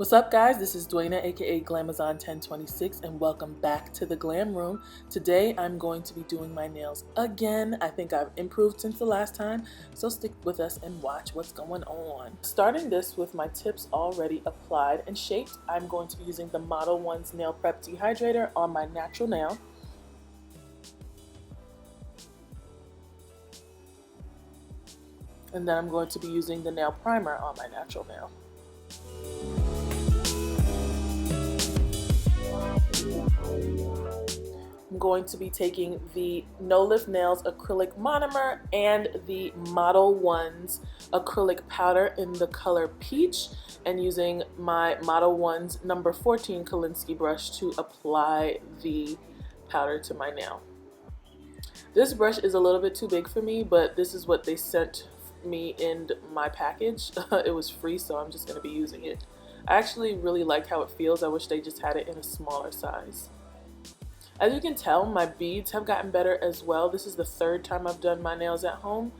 What's up, guys? This is Duana, aka Glamazon1026, and welcome back to the Glam Room. Today I'm going to be doing my nails again. I think I've improved since the last time, so stick with us and watch what's going on. Starting this with my tips already applied and shaped, I'm going to be using the Model 1's Nail Prep Dehydrator on my natural nail. And then I'm going to be using the nail primer on my natural nail. I'm going to be taking the No Lift Nails acrylic monomer and the Model 1's acrylic powder in the color peach, and using my Model 1's number 14 Kolinsky brush to apply the powder to my nail. This brush is a little bit too big for me, but this is what they sent me in my package. It was free, so I'm just going to be using it. I actually really like how it feels. I wish they just had it in a smaller size. As you can tell, my beads have gotten better as well. This is the third time I've done my nails at home.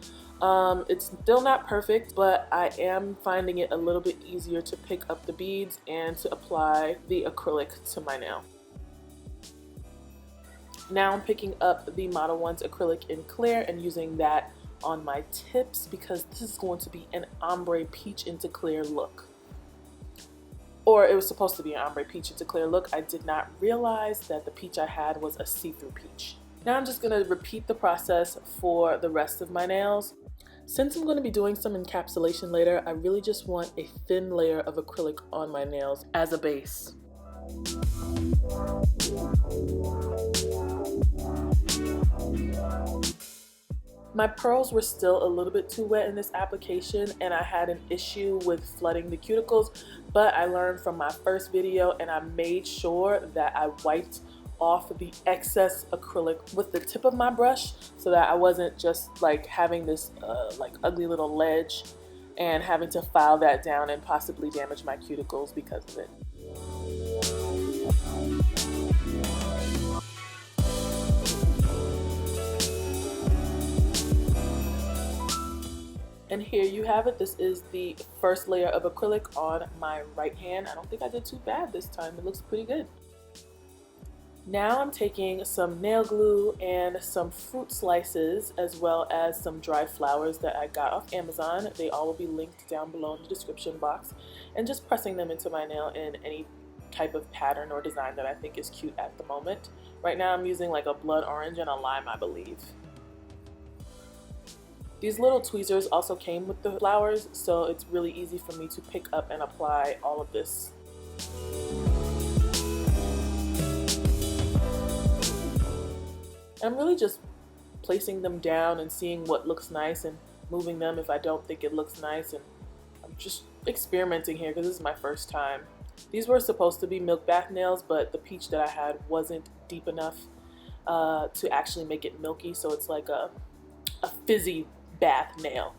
It's still not perfect, but I am finding it a little bit easier to pick up the beads and to apply the acrylic to my nail. Now I'm picking up the Model 1's acrylic in clear and using that on my tips because this is going to be an ombre peach into clear look. Or it was supposed to be an ombre peach into clear look. I did not realize that the peach I had was a see-through peach. Now I'm just going to repeat the process for the rest of my nails. Since I'm going to be doing some encapsulation later, I really just want a thin layer of acrylic on my nails as a base. My pearls were still a little bit too wet in this application, and I had an issue with flooding the cuticles, but I learned from my first video and I made sure that I wiped off the excess acrylic with the tip of my brush so that I wasn't just like having this like ugly little ledge and having to file that down and possibly damage my cuticles because of it. And here you have it. This is the first layer of acrylic on my right hand. I don't think I did too bad this time. It looks pretty good. Now I'm taking some nail glue and some fruit slices as well as some dry flowers that I got off Amazon. They all will be linked down below in the description box, and just pressing them into my nail in any type of pattern or design that I think is cute at the moment. Right now I'm using like a blood orange and a lime, I believe. These little tweezers also came with the flowers, so it's really easy for me to pick up and apply all of this. I'm really just placing them down and seeing what looks nice and moving them if I don't think it looks nice, and I'm just experimenting here because this is my first time. These were supposed to be milk bath nails, but the peach that I had wasn't deep enough to actually make it milky, so it's like a fizzy bath nail.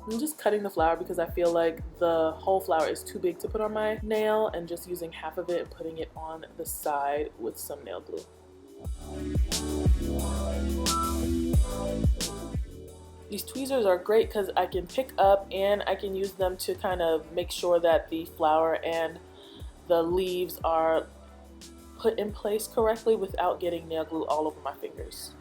I'm just cutting the flower because I feel like the whole flower is too big to put on my nail, and just using half of it and putting it on the side with some nail glue. These tweezers are great because I can pick up and I can use them to kind of make sure that the flower and the leaves are put in place correctly without getting nail glue all over my fingers.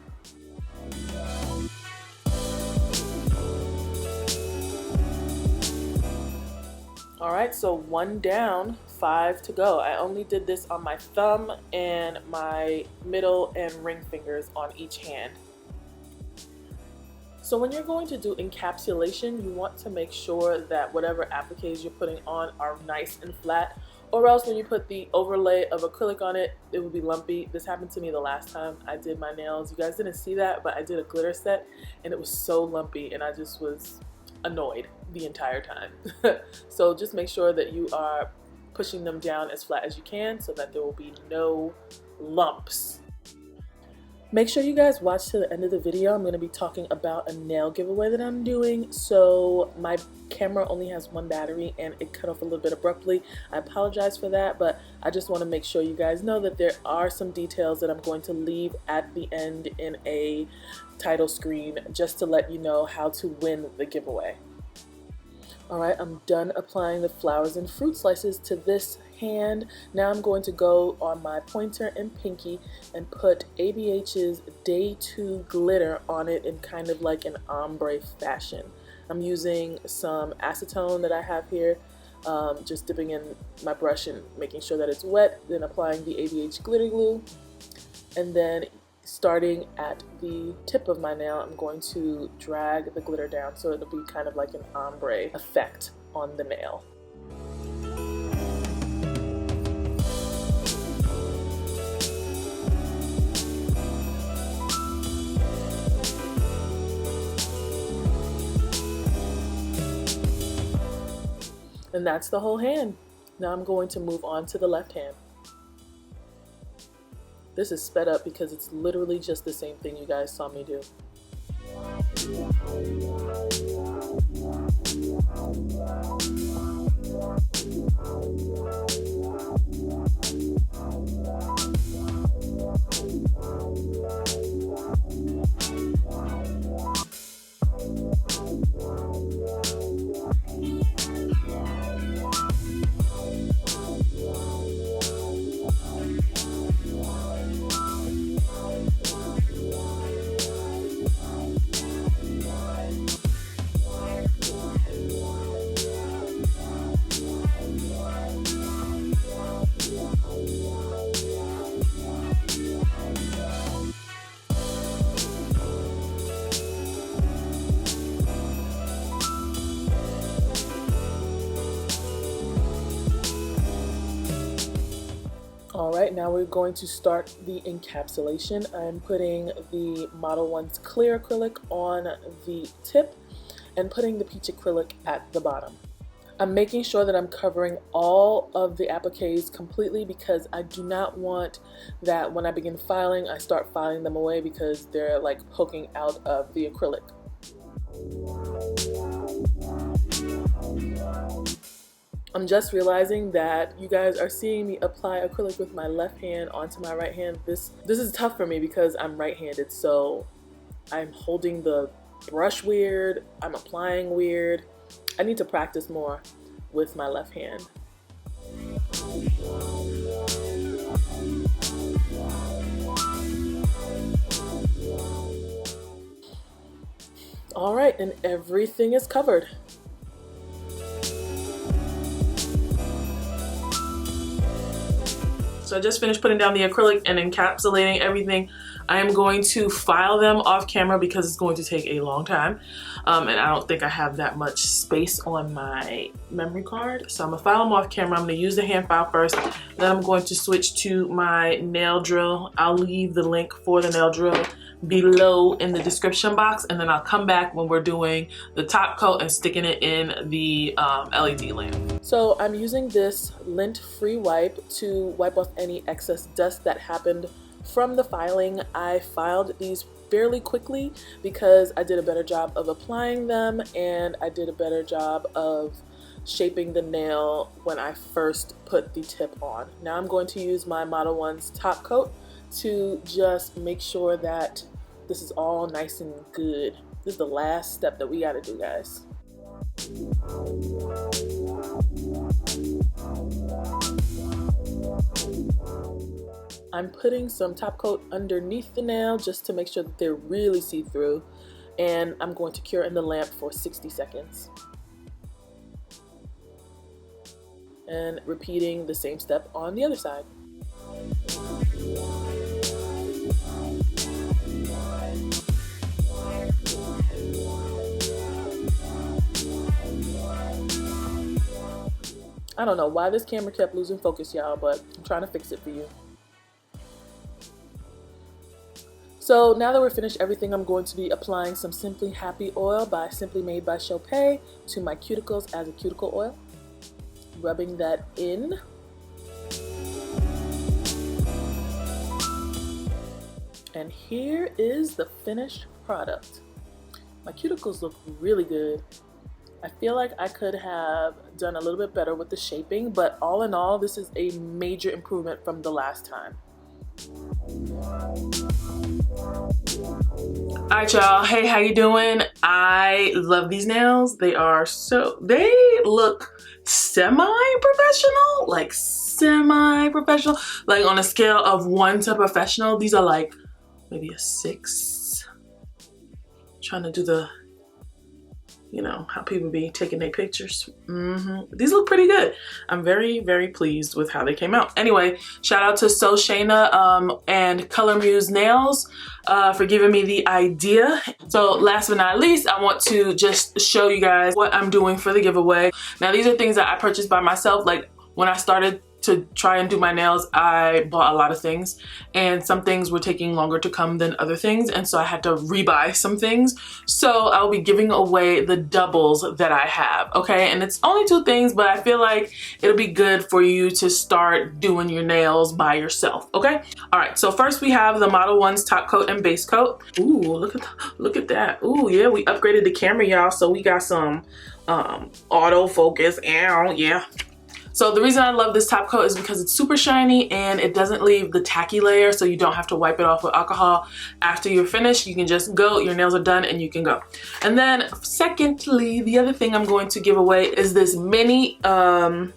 Alright, so 1 down, 5 to go. I only did this on my thumb and my middle and ring fingers on each hand. So when you're going to do encapsulation, you want to make sure that whatever appliques you're putting on are nice and flat, or else when you put the overlay of acrylic on it, it would be lumpy. This happened to me the last time I did my nails. You guys didn't see that, but I did a glitter set and it was so lumpy and I just was annoyed the entire time. So just make sure that you are pushing them down as flat as you can so that there will be no lumps. Make sure you guys watch to the end of the video. I'm going to be talking about a nail giveaway that I'm doing. So my camera only has 1 battery and it cut off a little bit abruptly. I apologize for that, but I just want to make sure you guys know that there are some details that I'm going to leave at the end in a title screen just to let you know how to win the giveaway. Alright, I'm done applying the flowers and fruit slices to this hand. Now I'm going to go on my pointer and pinky and put ABH's Day 2 glitter on it in kind of like an ombre fashion. I'm using some acetone that I have here, just dipping in my brush and making sure that it's wet, then applying the ABH glitter glue, and then starting at the tip of my nail, I'm going to drag the glitter down so it'll be kind of like an ombre effect on the nail. And that's the whole hand. Now I'm going to move on to the left hand. This is sped up because it's literally just the same thing you guys saw me do. Alright, now we're going to start the encapsulation. I'm putting the Model 1's clear acrylic on the tip and putting the peach acrylic at the bottom. I'm making sure that I'm covering all of the appliques completely because I do not want that when I begin filing, I start filing them away because they're like poking out of the acrylic. I'm just realizing that you guys are seeing me apply acrylic with my left hand onto my right hand. This is tough for me because I'm right-handed, so I'm holding the brush weird, I'm applying weird. I need to practice more with my left hand. All right, and everything is covered. So I just finished putting down the acrylic and encapsulating everything. I am going to file them off camera because it's going to take a long time. And I don't think I have that much space on my memory card. So I'm gonna file them off camera. I'm gonna use the hand file first. Then I'm going to switch to my nail drill. I'll leave the link for the nail drill below in the description box, and then I'll come back when we're doing the top coat and sticking it in the LED lamp. So I'm using this lint-free wipe to wipe off any excess dust that happened from the filing. I filed these fairly quickly because I did a better job of applying them and I did a better job of shaping the nail when I first put the tip on. Now I'm going to use my Model 1's top coat to just make sure that this is all nice and good. This is the last step that we gotta do, guys. I'm putting some top coat underneath the nail just to make sure that they're really see-through, and I'm going to cure in the lamp for 60 seconds. And repeating the same step on the other side. I don't know why this camera kept losing focus, y'all, but I'm trying to fix it for you. So now that we're finished everything, I'm going to be applying some Simply Happy oil by Simply Made by Chopay to my cuticles as a cuticle oil. Rubbing that in. And here is the finished product. My cuticles look really good. I feel like I could have done a little bit better with the shaping, but all in all, this is a major improvement from the last time. Alright y'all, hey, how you doing? I love these nails. They look semi-professional, like semi-professional. Like on a scale of 1 to professional, these are like maybe a 6. Trying to do the, you know, how people be taking their pictures. These look pretty good. I'm very, very pleased with how they came out. Anyway, shout out to So Shayna and Color Muse Nails for giving me the idea. So last but not least, I want to just show you guys what I'm doing for the giveaway. Now these are things that I purchased by myself. Like when I started to try and do my nails, I bought a lot of things, and some things were taking longer to come than other things, and so I had to rebuy some things. So I'll be giving away the doubles that I have, okay? And it's only 2 things, but I feel like it'll be good for you to start doing your nails by yourself, okay? All right, so first we have the Model 1's top coat and base coat. Ooh, look at that. Ooh, yeah, we upgraded the camera, y'all, so we got some autofocus. Ow, yeah. So the reason I love this top coat is because it's super shiny and it doesn't leave the tacky layer, so you don't have to wipe it off with alcohol after you're finished. You can just go, your nails are done, and you can go. And then secondly, the other thing I'm going to give away is this mini LED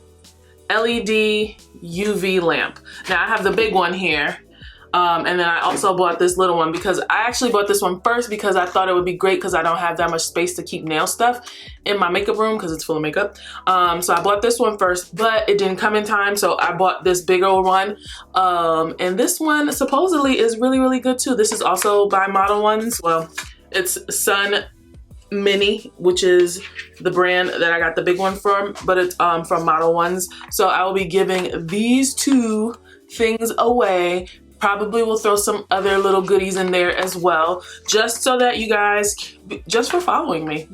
UV lamp. Now I have the big one here. And then I also bought this little one because I actually bought this one first because I thought it would be great because I don't have that much space to keep nail stuff in my makeup room because it's full of makeup. So I bought this one first, but it didn't come in time, so I bought this bigger one. And this one supposedly is really, really good too. This is also by Model Ones. Well, it's Sun Mini, which is the brand that I got the big one from, but it's from Model Ones. So I will be giving these 2 things away. Probably will throw some other little goodies in there as well, just so that you guys, just for following me.